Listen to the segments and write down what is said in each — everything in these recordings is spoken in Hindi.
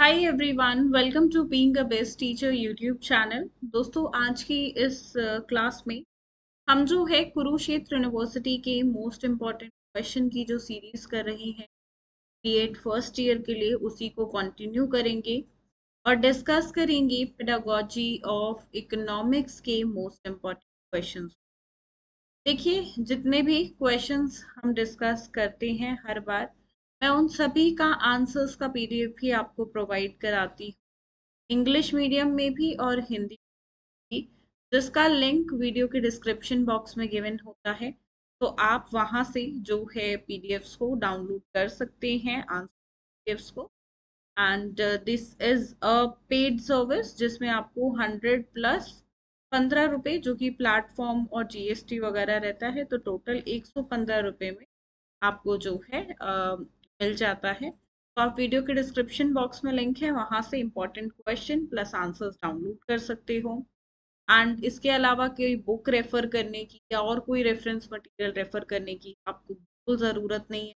Hi everyone, welcome to being a best teacher YouTube channel. दोस्तों, आज की इस क्लास में हम जो है कुरुक्षेत्र यूनिवर्सिटी के मोस्ट इम्पॉर्टेंट क्वेश्चन की जो सीरीज कर रहे हैं बीएड फर्स्ट ईयर के लिए, उसी को कंटिन्यू करेंगे और डिस्कस करेंगे पेडागोजी ऑफ इकोनॉमिक्स के मोस्ट इम्पॉर्टेंट क्वेश्चंस। देखिए, जितने भी क्वेश्चंस हम डिस्कस करते हैं हर बार, मैं उन सभी का आंसर्स का पीडीएफ भी आपको प्रोवाइड कराती हूँ, इंग्लिश मीडियम में भी और हिंदी में भी, जिसका लिंक वीडियो के डिस्क्रिप्शन बॉक्स में गिवन होता है। तो आप वहां से जो है पीडीएफ्स को डाउनलोड कर सकते हैं, आंसर पीडीएफ्स को। And this is a paid service जिसमें आपको 100 प्लस 15 रुपये जो कि प्लेटफॉर्म और जीएसटी वगैरह रहता है, तो टोटल 115 रुपये में आपको जो है मिल जाता है। तो आप वीडियो के डिस्क्रिप्शन बॉक्स में लिंक है, वहां से important question plus answers download कर सकते हो। एंड इसके अलावा कोई बुक रेफर करने की या और कोई रेफरेंस मटेरियल रेफर करने की आपको बिल्कुल ज़रूरत नहीं है,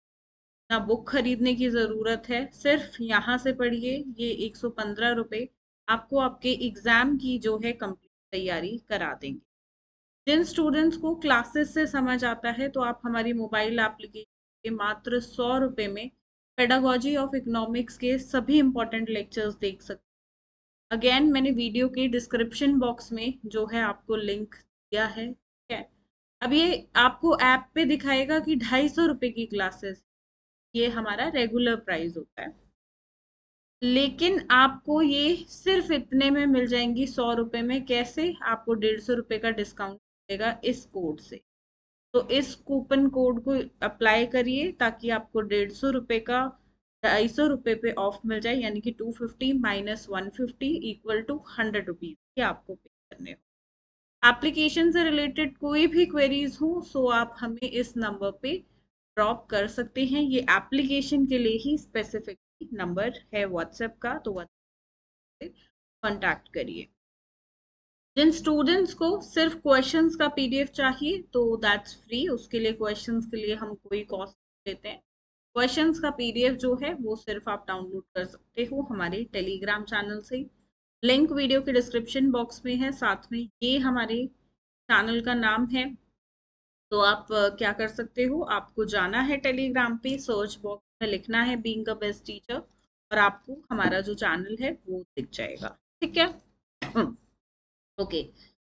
ना बुक खरीदने की ज़रूरत है। सिर्फ यहाँ से पढ़िए, ये 115 रुपये आपको आपके एग्ज़ाम की जो है कंप्लीट तैयारी करा देंगे। जिन स्टूडेंट्स को क्लासेस से समझ आता है, तो आप हमारी मोबाइल एप्लीकेशन के मात्र 100 रुपये में पेडागोजी ऑफ इकोनॉमिक्स के सभी इंपॉर्टेंट लेक्चर्स देख सकते हैं। अगेन, मैंने वीडियो के डिस्क्रिप्शन बॉक्स में जो है आपको लिंक दिया है, ठीक है। अब ये आपको ऐप पे दिखाएगा कि 250 रुपये की क्लासेस, ये हमारा रेगुलर प्राइस होता है, लेकिन आपको ये सिर्फ इतने में मिल जाएंगी 100 रुपये में। कैसे? आपको 150 रुपये का डिस्काउंट मिलेगा इस कोड से। तो इस कूपन कोड को अप्लाई करिए ताकि आपको 150 रुपये का 250 रुपये पे ऑफ मिल जाए, यानी कि 250 माइनस 150 इक्वल टू 100 रुपीज ये आपको पे करने हो। एप्लीकेशन से रिलेटेड कोई भी क्वेरीज हो, सो आप हमें इस नंबर पे ड्रॉप कर सकते हैं। ये एप्लीकेशन के लिए ही स्पेसिफिक नंबर है व्हाट्सएप का, तो व्हाट्सएप से कॉन्टैक्ट करिए। जिन स्टूडेंट्स को सिर्फ क्वेश्चंस का पीडीएफ चाहिए, तो दैट्स फ्री, उसके लिए क्वेश्चंस के लिए हम कोई कॉस्ट लेते हैं। क्वेश्चंस का पीडीएफ जो है वो सिर्फ आप डाउनलोड कर सकते हो हमारे टेलीग्राम चैनल से। लिंक वीडियो के डिस्क्रिप्शन बॉक्स में है, साथ में ये हमारे चैनल का नाम है। तो आप क्या कर सकते हो, आपको जाना है टेलीग्राम पे, सर्च बॉक्स में लिखना है बीइंग अ बेस्ट टीचर और आपको हमारा जो चैनल है वो दिख जाएगा, ठीक है। ओके,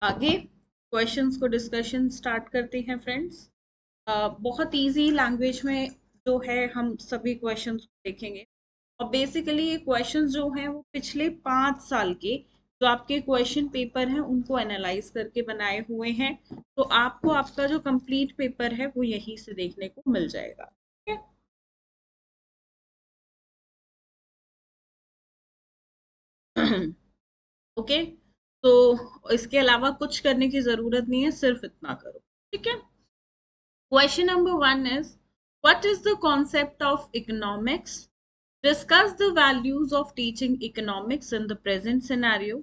आगे क्वेश्चंस को डिस्कशन स्टार्ट करते हैं फ्रेंड्स। बहुत इजी लैंग्वेज में जो है हम सभी क्वेश्चंस देखेंगे, और बेसिकली ये क्वेश्चंस जो हैं वो पिछले 5 साल के जो आपके क्वेश्चन पेपर हैं उनको एनालाइज करके बनाए हुए हैं। तो आपको आपका जो कंप्लीट पेपर है वो यहीं से देखने को मिल जाएगा, ठीक है। ओके, तो इसके अलावा कुछ करने की जरूरत नहीं है, सिर्फ इतना करो, ठीक है। Question number 1 is, what is the concept of economics? Discuss the values of teaching economics in the present scenario.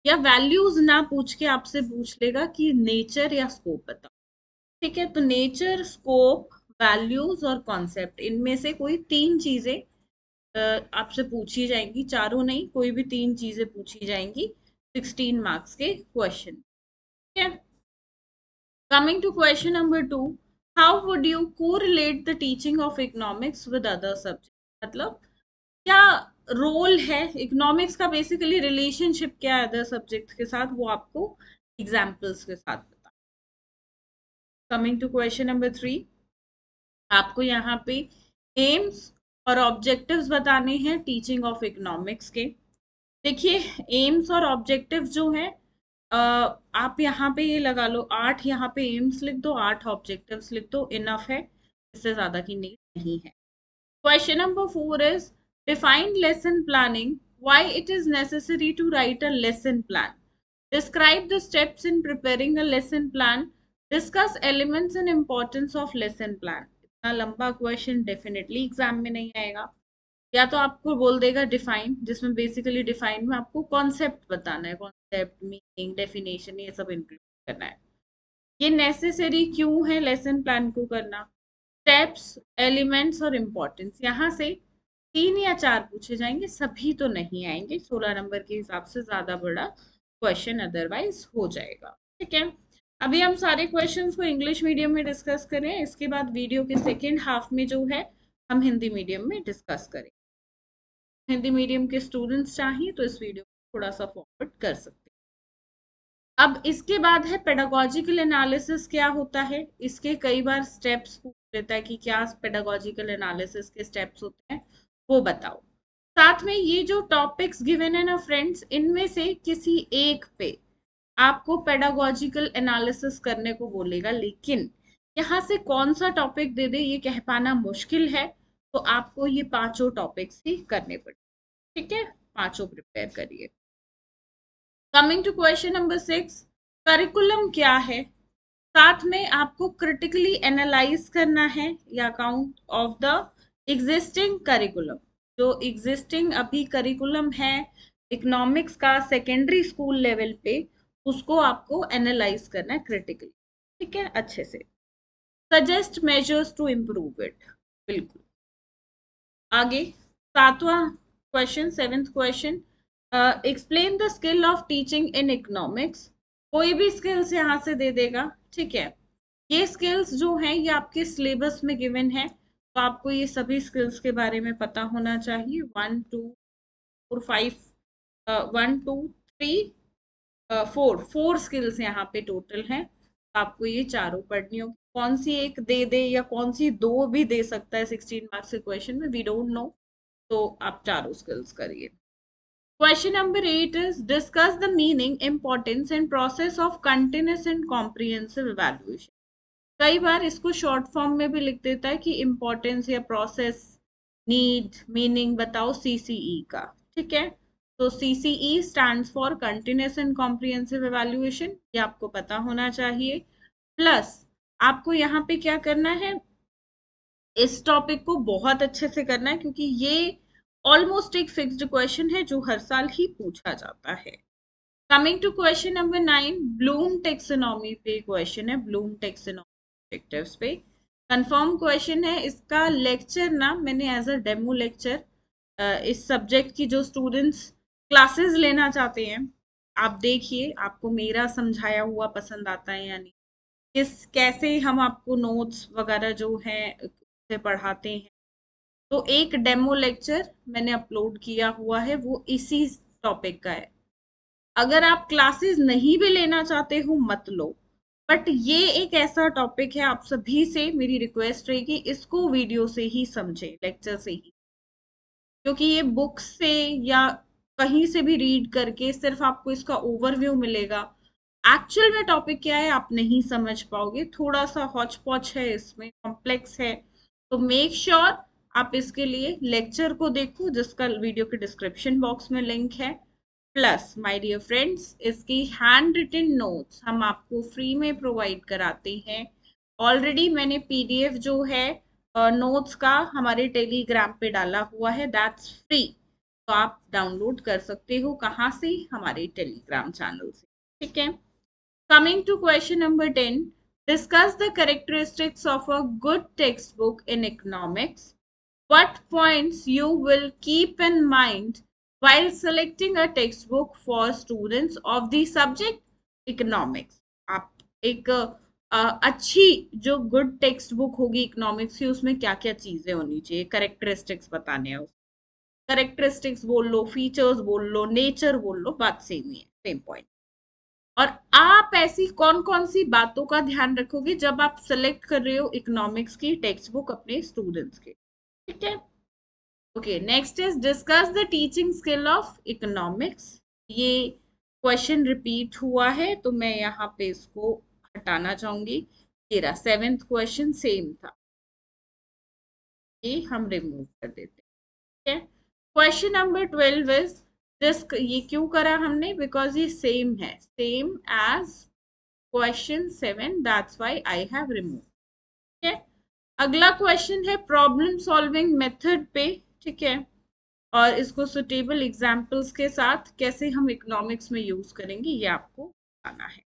या values ना पूछ के आपसे पूछ लेगा कि nature या scope बताओ, ठीक है। तो nature, scope, values और concept, इनमें से कोई 3 चीजें आपसे पूछी जाएंगी, चारों नहीं, कोई भी 3 चीजें पूछी जाएंगी 16 मार्क्स के क्वेश्चन, ठीक है। Coming to question number 2, how would you correlate the teaching of economics with other subjects? मतलब क्या रोल है इकोनॉमिक्स का, बेसिकली रिलेशनशिप क्या है अदर सब्जेक्ट्स के साथ, वो आपको एग्जाम्पल्स के साथ बता। कमिंग टू क्वेश्चन नंबर 3, आपको यहाँ पे एम्स और ऑब्जेक्टिव्स बताने हैं टीचिंग ऑफ इकोनॉमिक्स के। देखिए, एम्स और ऑब्जेक्टिव्स जो हैं, आप यहाँ पे ये लगा लो, 8 यहाँ पे एम्स लिख दो, 8 ऑब्जेक्टिव्स लिख दो, इनफ है, इससे ज्यादा की नीड नहीं है। Question number 4 is, define lesson planning, why it is necessary to write a lesson plan, describe the steps in preparing a lesson plan, discuss elements and importance of lesson plan. इतना लंबा क्वेश्चन डेफिनेटली एग्जाम में नहीं आएगा। या तो आपको बोल देगा डिफाइन, जिसमें बेसिकली डिफाइन में आपको कॉन्सेप्ट बताना है, कॉन्सेप्ट, मीनिंग, डेफिनेशन, ये सब इंक्लूड करना है। ये नेसेसरी क्यों है लेसन प्लान को करना, स्टेप्स, एलिमेंट्स और इम्पोर्टेंस, यहाँ से 3 या 4 पूछे जाएंगे, सभी तो नहीं आएंगे। 16 नंबर के हिसाब से ज्यादा बड़ा क्वेश्चन अदरवाइज हो जाएगा। ठीक है, अभी हम सारे क्वेश्चंस को इंग्लिश मीडियम में डिस्कस करें, इसके बाद वीडियो के सेकेंड हाफ में जो है हम हिंदी मीडियम में डिस्कस करें। हिंदी मीडियम के स्टूडेंट्स चाहिए तो इस वीडियो को थोड़ा सा फॉरवर्ड कर सकते हैं। अब इसके बाद है पेडागोजिकल एनालिसिस क्या होता है। इसके कई बार स्टेप्स पूछ लेता है कि क्या पेडागोजिकल एनालिसिस के स्टेप्स होते हैं, वो बताओ। साथ में ये जो टॉपिक्स गिवन है ना फ्रेंड्स, इनमें से किसी एक पे आपको पेडागोजिकल एनालिसिस करने को बोलेगा, लेकिन यहाँ से कौन सा टॉपिक दे दे ये कह पाना मुश्किल है, तो आपको ये पांचों टॉपिक्स ही करने पड़े। ठीक है, पांचों प्रिपेयर करिए। Coming to question number 6, curriculum क्या है। साथ में आपको क्रिटिकली एनालाइज करना है या account of the existing curriculum. जो एग्जिस्टिंग अभी करिकुलम है इकोनॉमिक्स का सेकेंडरी स्कूल लेवल पे, उसको आपको एनालाइज करना है क्रिटिकली। ठीक है, अच्छे से। Suggest measures to improve it, बिल्कुल। आगे 7वां question, 7th question, explain the skill of teaching in economics. कोई भी स्किल्स यहाँ से दे देगा। ठीक है, ये स्किल्स जो हैं ये आपके सिलेबस में गिवन है, तो आपको ये सभी स्किल्स के बारे में पता होना चाहिए। 1 2 4 5 1 2 3 4 स्किल्स यहाँ पे टोटल हैं। आपको ये चारों पढ़नी होगी। कौन सी एक दे दे या कौन सी दो भी दे सकता है 16 मार्क्स के क्वेश्चन में, वी डोंट नो। तो आप चारों स्किल्स करिए। Question number 8 is discuss the meaning, importance and process of continuous and comprehensive evaluation. कई बार इसको शॉर्ट फॉर्म में भी लिख देता है कि इंपॉर्टेंस या प्रोसेस, नीड, मीनिंग बताओ सीसीई का। ठीक है, तो CCE stands for continuous and comprehensive evaluation, ये आपको पता होना चाहिए। प्लस आपको यहाँ पे क्या करना है, इस टॉपिक को बहुत अच्छे से करना है, क्योंकि ये ऑलमोस्ट एक फिक्स्ड क्वेश्चन है जो हर साल ही पूछा जाता है। Coming to question number 9, Bloom taxonomy पे क्वेश्चन है, ब्लूम टेक्सोनॉमी ऑब्जेक्टिव्स पे कंफर्म क्वेश्चन है। इसका लेक्चर ना मैंने एज अ डेमो लेक्चर, इस सब्जेक्ट की जो स्टूडेंट्स क्लासेस लेना चाहते हैं, आप देखिए आपको मेरा समझाया हुआ पसंद आता है या नहीं, किस कैसे हम आपको नोट्स वगैरह जो है से पढ़ाते हैं। तो एक डेमो लेक्चर मैंने अपलोड किया हुआ है, वो इसी टॉपिक का है। अगर आप क्लासेस नहीं भी लेना चाहते हो मत लो, बट ये एक ऐसा टॉपिक है, आप सभी से मेरी रिक्वेस्ट रहेगी इसको वीडियो से ही समझें, लेक्चर से ही। क्योंकि ये बुक से या कहीं से भी रीड करके सिर्फ आपको इसका ओवरव्यू मिलेगा, एक्चुअल में टॉपिक क्या है आप नहीं समझ पाओगे। थोड़ा सा हॉच पॉच है, इसमें कॉम्प्लेक्स है। तो मेक श्योर आप इसके लिए लेक्चर को देखो, जिसका वीडियो के डिस्क्रिप्शन बॉक्स में लिंक है। प्लस माय डियर फ्रेंड्स, इसकी हैंड रिटन नोट्स हम आपको फ्री में प्रोवाइड कराते हैं। ऑलरेडी मैंने पीडीएफ जो है नोट्स का हमारे टेलीग्राम पे डाला हुआ है, दैट्स फ्री। तो आप डाउनलोड कर सकते हो, कहाँ से, हमारे टेलीग्राम चैनल से। ठीक है, coming to question number 10, discuss the characteristics of a good text book in economics. What points you will keep in mind while selecting a textbook for students of the subject economics? आप एक अच्छी जो गुड टेक्स्ट बुक होगी इकोनॉमिक्स की, उसमें क्या क्या चीजें होनी चाहिए, करेक्टरिस्टिक्स बताने हैं। करेक्टरिस्टिक्स बोल लो, फीचर्स बोल लो, नेचर बोल लो, बात सेम ही है, सेम पॉइंट। और आप ऐसी कौन कौन सी बातों का ध्यान रखोगे जब आप सेलेक्ट कर रहे हो इकोनॉमिक्स की टेक्स्ट बुक अपने स्टूडेंट्स के। ठीक है, okay, next is discuss the teaching skill of economics. ये क्वेश्चन रिपीट हुआ है तो मैं यहाँ पे इसको हटाना चाहूंगी। तेरा 7th क्वेश्चन सेम था, ये हम रिमूव कर देते हैं। क्वेश्चन नंबर 12 इज डिस्क, ये क्यों करा हमने, बिकॉज ये सेम है, same as question 7, that's why I have remove. ठीक है, अगला क्वेश्चन है प्रॉब्लम सॉल्विंग मेथड पे। ठीक है, और इसको सुटेबल एग्जाम्पल्स के साथ कैसे हम इकोनॉमिक्स में यूज करेंगे ये आपको बताना है।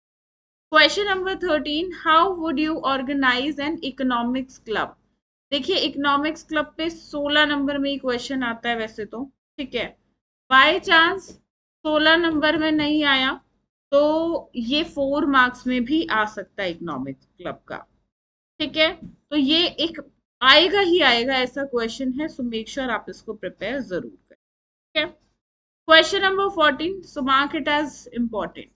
Question number 13, how would you organise an economics club. देखिए इकोनॉमिक्स क्लब पे 16 नंबर में ही क्वेश्चन आता है वैसे तो, ठीक है। बाय चांस 16 नंबर में नहीं आया तो ये 4 मार्क्स में भी आ सकता है इकोनॉमिक्स क्लब का, ठीक है। तो ये एक आएगा ही आएगा ऐसा क्वेश्चन है, सो मेक श्योर आप इसको प्रिपेयर जरूर करें, ठीक है। Question number 14, so mark it as important.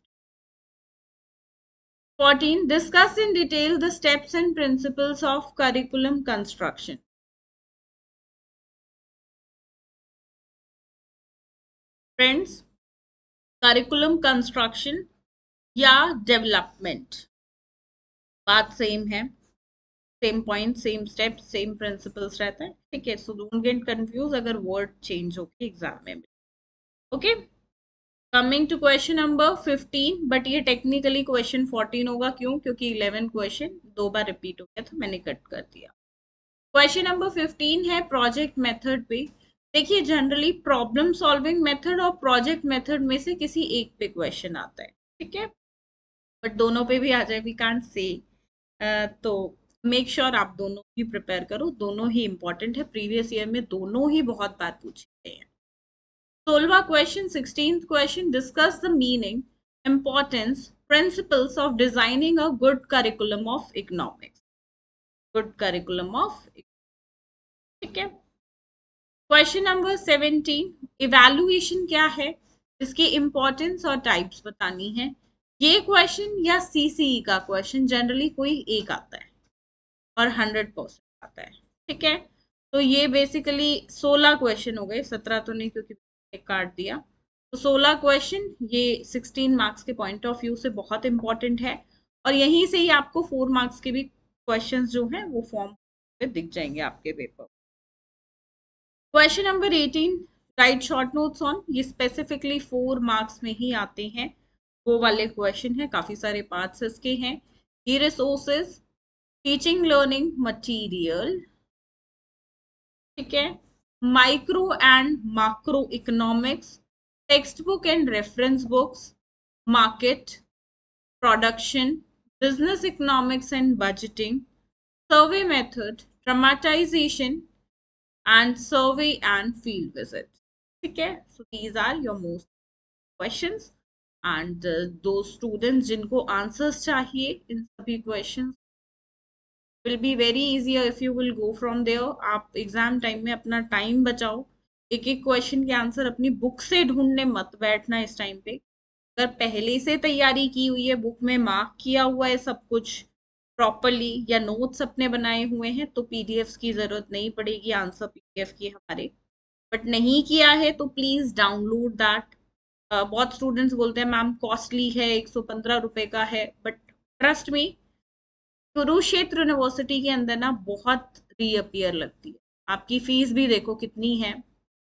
14, discuss in detail the steps and principles of curriculum construction. Friends, curriculum construction या डेवलपमेंट बात सेम है, same point, same step, same principles रहता है, ठीक है। सो डोंट गेट कंफ्यूज अगर वर्ड चेंज होगी एग्जाम में, okay. Coming to question number 15, but ये टेक्निकली क्वेश्चन 14 होगा, क्यों? क्योंकि 11 क्वेश्चन 2 बार रिपीट हो गया था, मैंने कट कर दिया। क्वेश्चन नंबर 15 है प्रोजेक्ट मेथड पे। देखिए जनरली प्रॉब्लम सॉल्विंग मेथड और प्रोजेक्ट मेथड में से किसी एक पे क्वेश्चन आता है, ठीक है। बट दोनों पे भी आ जाए, वी कांट से, तो मेक श्योर आप दोनों ही प्रिपेयर करो, दोनों ही इंपॉर्टेंट है, प्रीवियस ईयर में दोनों ही बहुत बार पूछे गए हैं। 16वां question, 16th question, discuss the meaning, importance, principles of designing a good curriculum of economics. Good curriculum of, ठीक है। क्वेश्चन नंबर 17, इवैल्यूएशन क्या है, इसकी इंपॉर्टेंस और टाइप्स बतानी है। ये क्वेश्चन या सीसीई का क्वेश्चन जनरली कोई एक आता है और 100% आता है, ठीक है। तो ये बेसिकली 16 क्वेश्चन हो गए, 17 तो नहीं क्योंकि एक काट दिया। तो 16 क्वेश्चन ये 16 मार्क्स के पॉइंट ऑफ व्यू से बहुत इंपॉर्टेंट है, और यहीं से ही आपको 4 मार्क्स के भी क्वेश्चंस जो हैं वो फॉर्म पे दिख जाएंगे आपके paper. Question number 18, right short notes on, ये स्पेसिफिकली 4 मार्क्स में ही आते हैं, वो वाले क्वेश्चन है, काफी सारे पार्ट्स इसके हैं। ई रिसोर्सेज, टीचिंग लर्निंग मटीरियल, ठीक है। Micro and macro economics, text book and reference books, market, production, business economics and budgeting, survey method, dramatisation and survey and field visit, ठीक है। so these are your most questions, and those students जिनको answers चाहिए इन सभी questions will be very easier if you will go from there। आप एग्जाम टाइम में अपना टाइम बचाओ, एक एक क्वेश्चन के आंसर अपनी बुक से ढूंढने मत बैठना इस टाइम पे। अगर पहले से तैयारी की हुई है, बुक में मार्क किया हुआ है सब कुछ प्रॉपरली, या नोट्स अपने बनाए हुए हैं, तो पीडीएफ्स की जरूरत नहीं पड़ेगी, आंसर पीडीएफ की हमारे। बट नहीं किया है तो प्लीज डाउनलोड दैट। बहुत स्टूडेंट्स बोलते हैं मैम कॉस्टली है, 115 रुपए का है, but trust me, Kurukshetra university के अंदर ना बहुत रीअपियर लगती है। आपकी फीस भी देखो कितनी है,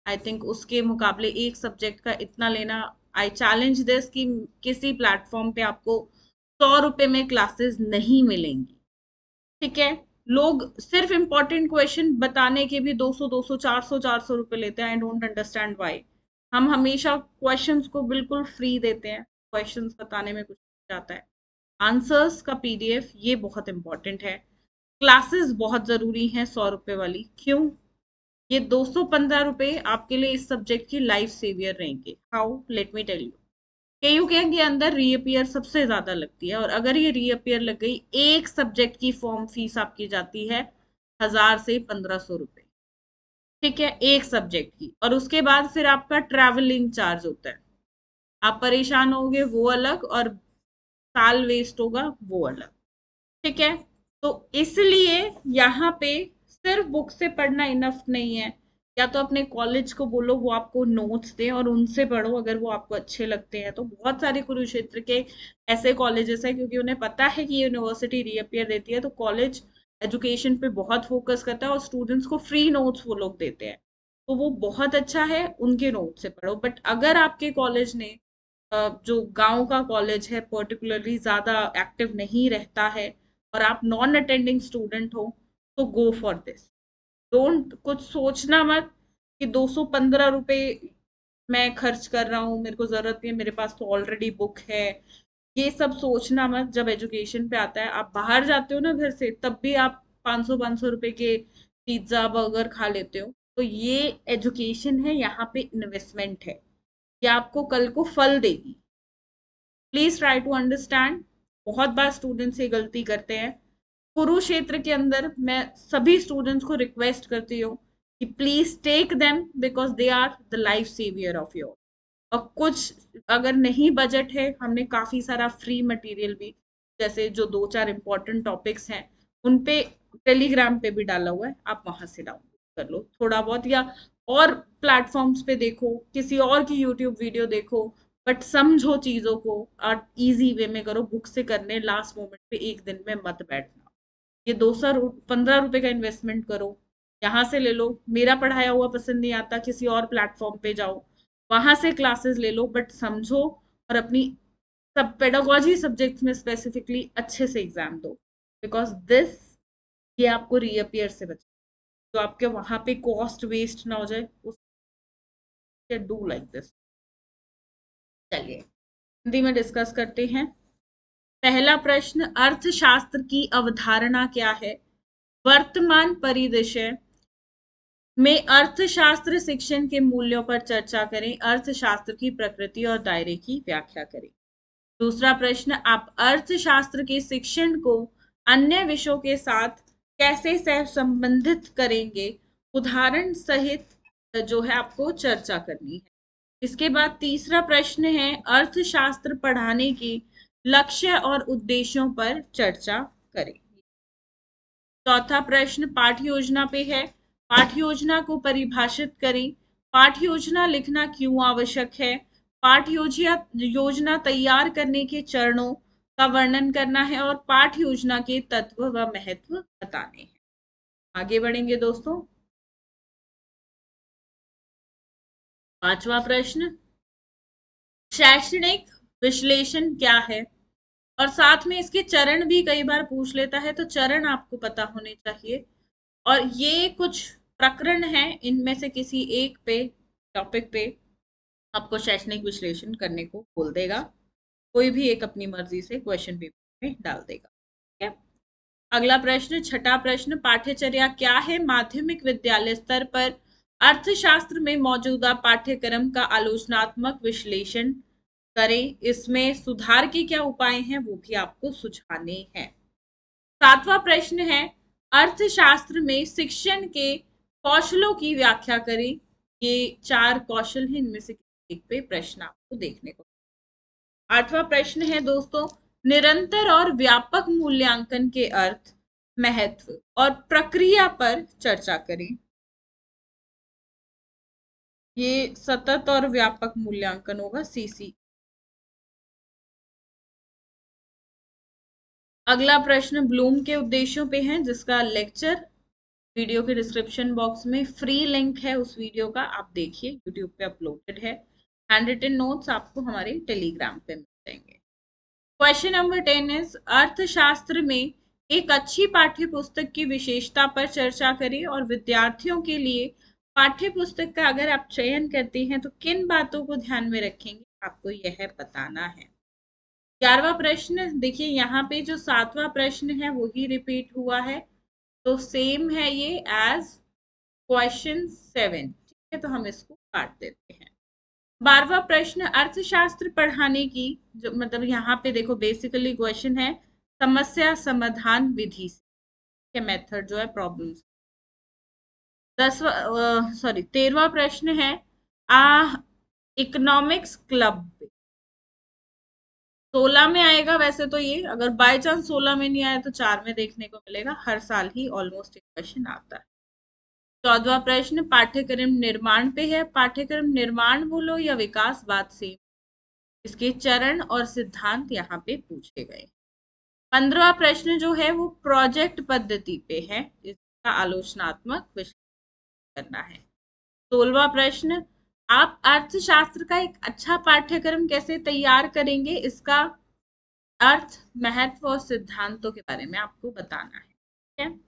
आई थिंक उसके मुकाबले एक सब्जेक्ट का इतना लेना, आई चैलेंज दिस कि किसी प्लेटफॉर्म पे आपको 100 रुपए में क्लासेस नहीं मिलेंगी, ठीक है। लोग सिर्फ इंपॉर्टेंट क्वेश्चन बताने के भी 200 200 400 400 रुपए लेते हैं, आई डोंट अंडरस्टैंड व्हाई। हम हमेशा क्वेश्चंस को बिल्कुल फ्री देते हैं, क्वेश्चंस बताने में कुछ नहीं जाता है। आंसर्स का पीडीएफ ये बहुत इंपॉर्टेंट है, क्लासेस बहुत जरूरी हैं 100 रुपए वाली, क्यों? ये 215 रुपए आपके लिए इस सब्जेक्ट की लाइफ सेवियर रहेंगे। How, let me tell you. KU के अंदर रीअपियर सबसे ज्यादा लगती है, और अगर ये रीअपियर लग गई, एक सब्जेक्ट की फॉर्म फीस आपकी जाती है 1000 से 1500 रुपए, ठीक है, एक सब्जेक्ट की। और उसके बाद फिर आपका ट्रैवलिंग चार्ज होता है, आप परेशान होगे वो अलग, और साल वेस्ट होगा वो अलग, ठीक है। तो इसलिए यहाँ पे सिर्फ बुक से पढ़ना इनफ नहीं है, या तो अपने कॉलेज को बोलो वो आपको नोट्स दें और उनसे पढ़ो अगर वो आपको अच्छे लगते हैं। तो बहुत सारे कुरुक्षेत्र के ऐसे कॉलेजेस हैं, क्योंकि उन्हें पता है कि यूनिवर्सिटी रीअपियर देती है, तो कॉलेज एजुकेशन पे बहुत फोकस करता है और स्टूडेंट्स को फ्री नोट्स वो लोग देते हैं, तो वो बहुत अच्छा है, उनके नोट से पढ़ो। बट अगर आपके कॉलेज ने जो गांव का कॉलेज है पर्टिकुलरली ज़्यादा एक्टिव नहीं रहता है, और आप नॉन अटेंडिंग स्टूडेंट हो, तो गो फॉर दिस। डोंट कुछ सोचना मत कि 215 रुपए मैं खर्च कर रहा हूँ, मेरे को जरूरत नहीं है, मेरे पास तो ऑलरेडी बुक है। ये सब सोचना मत। जब एजुकेशन पे आता है, आप बाहर जाते हो ना घर से, तब भी आप 500 500 रुपए के पिज्ज़ा बर्गर खा लेते हो, तो ये एजुकेशन है, यहाँ पे इन्वेस्टमेंट है, ये आपको कल को फल देगी। Please try to understand. बहुत बार स्टूडेंट्स ये गलती करते हैं। कुरुक्षेत्र के अंदर मैं सभी स्टूडेंट्स को रिक्वेस्ट करती हूँ कि please take them, because they are the life saver of your. और कुछ अगर नहीं बजट है, हमने काफी सारा फ्री मटेरियल भी, जैसे जो 2-4 इंपॉर्टेंट टॉपिक्स हैं उन पे टेलीग्राम पे भी डाला हुआ है, आप वहां से डाउनलोड कर लो थोड़ा बहुत, या और प्लेटफॉर्म्स पे देखो, किसी और की यूट्यूब वीडियो देखो, बट समझो चीजों को और इजी वे में करो। बुक से करने लास्ट मोमेंट पे एक दिन में मत बैठना। ये 215 रुपए का इन्वेस्टमेंट करो, यहाँ से ले लो। मेरा पढ़ाया हुआ पसंद नहीं आता, किसी और प्लेटफॉर्म पे जाओ, वहां से क्लासेस ले लो, बट समझो और अपनी सब पेडागोजी सब्जेक्ट्स में स्पेसिफिकली अच्छे से एग्जाम दो, बिकॉज दिस ये आपको रीअपियर से बचे, तो आपके वहां पे कॉस्ट वेस्ट ना हो जाए। उससे डू लाइक दिस। चलिए हिंदी में डिस्कस करते हैं। पहला प्रश्न, अर्थशास्त्र की अवधारणा क्या है? वर्तमान परिदृश्य में अर्थशास्त्र शिक्षण के मूल्यों पर चर्चा करें। अर्थशास्त्र की प्रकृति और दायरे की व्याख्या करें। दूसरा प्रश्न, आप अर्थशास्त्र के शिक्षण को अन्य विषयों के साथ कैसे सह संबंधित करेंगे? उदाहरण सहित जो है आपको चर्चा करनी है। इसके बाद तीसरा प्रश्न है, अर्थशास्त्र पढ़ाने के लक्ष्य और उद्देश्यों पर चर्चा करें। चौथा प्रश्न पाठ्य योजना पे है। पाठ्य योजना को परिभाषित करें। पाठ्य योजना लिखना क्यों आवश्यक है? पाठ्य योजना तैयार करने के चरणों का वर्णन करना है और पाठ्य योजना के तत्व व महत्व बताने हैं। आगे बढ़ेंगे दोस्तों। पांचवा प्रश्न, शैक्षणिक विश्लेषण क्या है? और साथ में इसके चरण भी कई बार पूछ लेता है, तो चरण आपको पता होने चाहिए। और ये कुछ प्रकरण हैं, इनमें से किसी एक पे टॉपिक पे आपको शैक्षणिक विश्लेषण करने को बोल देगा। कोई भी एक अपनी मर्जी से क्वेश्चन पेपर में डाल देगा। ठीक है। अगला प्रश्न, छठा प्रश्न, पाठ्यचर्या क्या है? माध्यमिक विद्यालय स्तर पर अर्थशास्त्र में मौजूदा पाठ्यक्रम का आलोचनात्मक विश्लेषण करें। इसमें सुधार के क्या उपाय हैं वो भी आपको सुझाने हैं। सातवां प्रश्न है, अर्थशास्त्र में शिक्षण के कौशलों की व्याख्या करें। ये 4 कौशल हैं, इनमें से एक पे प्रश्न आपको देखने को। आठवां प्रश्न है दोस्तों, निरंतर और व्यापक मूल्यांकन के अर्थ, महत्व और प्रक्रिया पर चर्चा करें। ये सतत और व्यापक मूल्यांकन होगा, सीसी। अगला प्रश्न ब्लूम के उद्देश्यों पे है, जिसका लेक्चर वीडियो के डिस्क्रिप्शन बॉक्स में फ्री लिंक है, उस वीडियो का आप देखिए, यूट्यूब पे अपलोडेड है। हैंड रिटन नोट्स आपको हमारे टेलीग्राम पे मिल जाएंगे। क्वेश्चन नंबर 10 इज, अर्थशास्त्र में एक अच्छी पाठ्य पुस्तक की विशेषता पर चर्चा करें और विद्यार्थियों के लिए पाठ्य पुस्तक का अगर आप चयन करते हैं तो किन बातों को ध्यान में रखेंगे, आपको यह बताना है। 11वां प्रश्न देखिए, यहाँ पे जो 7वां प्रश्न है वही रिपीट हुआ है, तो सेम है ये एज क्वेश्चन 7। ठीक है, तो हम इसको काट देते हैं। 12वां प्रश्न, अर्थशास्त्र पढ़ाने की जो मतलब यहाँ पे देखो बेसिकली क्वेश्चन है समस्या समाधान विधि से, मेथड जो है प्रॉब्लम्स। 13वां प्रश्न है, इकोनॉमिक्स क्लब 16 में आएगा। वैसे तो ये अगर बाय चांस 16 में नहीं आया तो 4 में देखने को मिलेगा, हर साल ही ऑलमोस्ट एक क्वेश्चन आता है। 14वां प्रश्न पाठ्यक्रम निर्माण पे है। पाठ्यक्रम निर्माण बोलो या विकासवाद से, इसके चरण और सिद्धांत यहाँ पे पूछे गए। 15वां प्रश्न जो है वो प्रोजेक्ट पद्धति पे है, इसका आलोचनात्मक विश्लेषण करना है। 16वां प्रश्न, आप अर्थशास्त्र का एक अच्छा पाठ्यक्रम कैसे तैयार करेंगे, इसका अर्थ, महत्व और सिद्धांतों के बारे में आपको बताना है। ठीक है,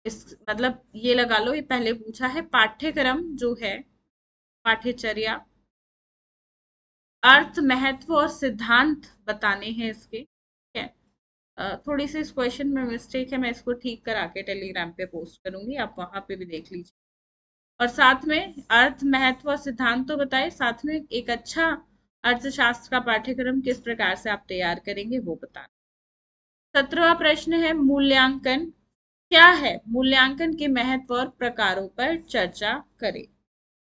इस मतलब ये लगा लो, ये पहले पूछा है पाठ्यक्रम जो है, पाठ्यचर्या, अर्थ, महत्व और सिद्धांत बताने हैं इसके। ठीक है, थोड़ी सी इस क्वेश्चन में मिस्टेक है, मैं इसको ठीक करा के टेलीग्राम पे पोस्ट करूंगी, आप वहां पे भी देख लीजिए। और साथ में अर्थ, महत्व और सिद्धांत तो बताए, साथ में एक अच्छा अर्थशास्त्र का पाठ्यक्रम किस प्रकार से आप तैयार करेंगे वो बताना। 17वां प्रश्न है मूल्यांकन क्या है, मूल्यांकन के महत्व और प्रकारों पर चर्चा करें।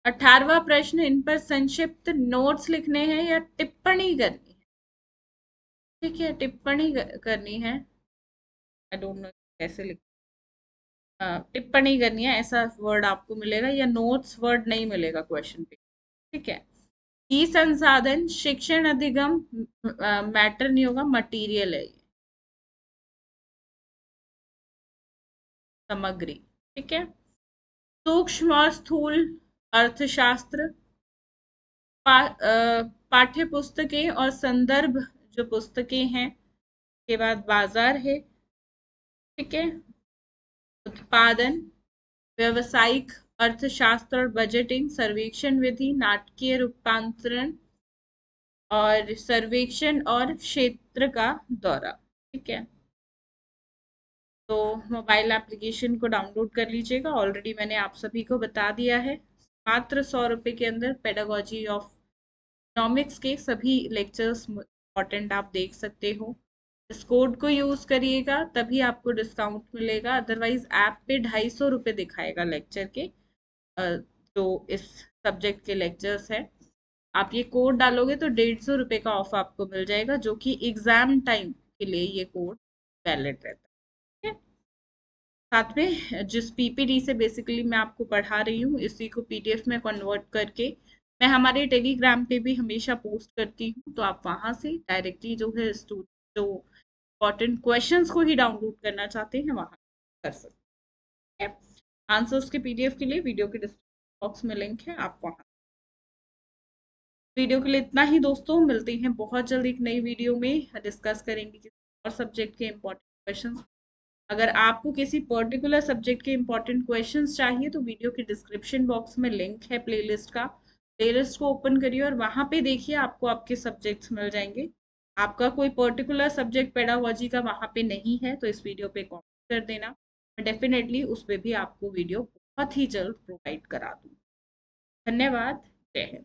18वां प्रश्न, इन पर संक्षिप्त नोट्स लिखने हैं या टिप्पणी करनी है। ठीक है, टिप्पणी करनी है। आई डोंट नो कैसे लिख, टिप्पणी करनी है ऐसा वर्ड आपको मिलेगा, या नोट्स वर्ड नहीं मिलेगा क्वेश्चन पे। ठीक है। ई संसाधन, शिक्षण अधिगम, मैटर नहीं होगा, मटेरियल है ये, सामग्री। ठीक है। सूक्ष्म और स्थूल अर्थशास्त्र, पाठ्य पुस्तकें और संदर्भ जो पुस्तकें हैं, के बाद बाजार है। ठीक है। उत्पादन, व्यवसायिक अर्थशास्त्र और बजटिंग, सर्वेक्षण विधि, नाटकीय रूपांतरण और सर्वेक्षण और क्षेत्र का दौरा। ठीक है। तो मोबाइल एप्लीकेशन को डाउनलोड कर लीजिएगा, ऑलरेडी मैंने आप सभी को बता दिया है। मात्र 100 रुपये के अंदर पेडागोजी ऑफ इकोनॉमिक्स के सभी लेक्चर्स इंपॉर्टेंट आप देख सकते हो। इस कोड को यूज करिएगा तभी आपको डिस्काउंट मिलेगा, अदरवाइज ऐप पे 250 रुपये दिखाएगा लेक्चर के, जो इस सब्जेक्ट के लेक्चर्स है। आप ये कोड डालोगे तो 150 रुपये का ऑफ आपको मिल जाएगा, जो कि एग्जाम टाइम के लिए ये कोड वैलिड रहता है। ठीक है? साथ में जिस पीपीटी से बेसिकली मैं आपको पढ़ा रही हूँ, इसी को पीडीएफ में कन्वर्ट करके मैं हमारे टेलीग्राम पे भी हमेशा पोस्ट करती हूँ, तो आप वहां से डायरेक्टली जो है स्टूडेंट जो इम्पोर्टेंट क्वेश्चंस को ही डाउनलोड करना चाहते हैं वहां कर सकते हैं। आंसर्स के पीडीएफ के लिए वीडियो के डिस्क्रिप्शन बॉक्स में लिंक है, आप वहां। वीडियो के लिए इतना ही दोस्तों, मिलते हैं बहुत जल्द एक नई वीडियो में, डिस्कस करेंगे किसी और सब्जेक्ट के इम्पोर्टेंट क्वेश्चंस। अगर आपको किसी पर्टिकुलर सब्जेक्ट के इम्पोर्टेंट क्वेश्चंस चाहिए तो वीडियो के डिस्क्रिप्शन बॉक्स में लिंक है प्लेलिस्ट का, प्लेलिस्ट को ओपन करिए और वहां पे देखिए, आपको आपके सब्जेक्ट्स मिल जाएंगे। आपका कोई पर्टिकुलर सब्जेक्ट पेडागोजी का वहां पे नहीं है तो इस वीडियो पे कमेंट कर देना, डेफिनेटली उस पर भी आपको वीडियो बहुत ही जल्द प्रोवाइड करा दूँ। धन्यवाद। जय हिंद।